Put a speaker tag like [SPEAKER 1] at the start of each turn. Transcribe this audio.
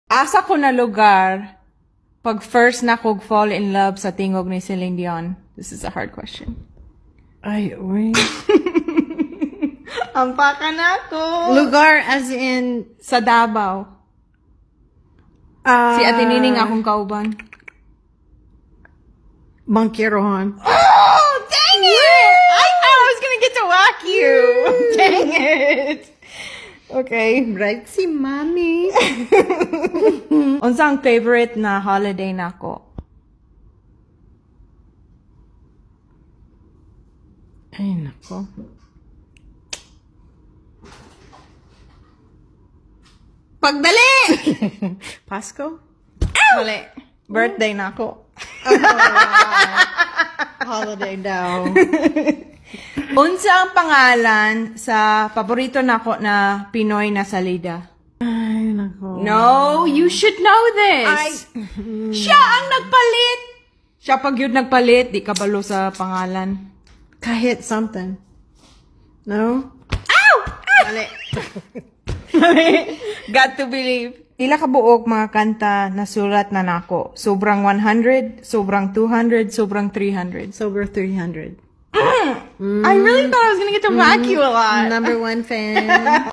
[SPEAKER 1] Asa ko na lugar pag first na kog fall in love sa tingog ni Celine Dion? This is a hard question.
[SPEAKER 2] Ay, uy.
[SPEAKER 1] Ang paka na ko.
[SPEAKER 2] Lugar as in...
[SPEAKER 1] Sa Davao. Si Ate Nining akong kauban.
[SPEAKER 2] Bangkirohan.
[SPEAKER 1] Oh, dang it! I thought I was gonna get to whack you. Dang it. Okay.
[SPEAKER 2] Right si Mami.
[SPEAKER 1] Unsang favorite na holiday nako?
[SPEAKER 2] Ay, nako.
[SPEAKER 1] Pagdali!
[SPEAKER 2] Pasko?
[SPEAKER 1] Mali. Birthday nako.
[SPEAKER 2] Holiday daw.
[SPEAKER 1] Unsa ang pangalan sa paborito nako na Pinoy na salida?
[SPEAKER 2] Ay, nako.
[SPEAKER 1] No, you should know this.
[SPEAKER 2] Ay.
[SPEAKER 1] Siya ang nagpalit. Siya pag yun nagpalit, di kabalo sa pangalan.
[SPEAKER 2] Kahit something. No?
[SPEAKER 1] Ow! Mali. Mali. Got to believe. Ila ka buok mga kanta na sulat na nako. Sobrang 100, sobrang 200, sobrang 300.
[SPEAKER 2] Sober 300.
[SPEAKER 1] I really thought I was gonna get to whack you a lot.
[SPEAKER 2] #1 fan.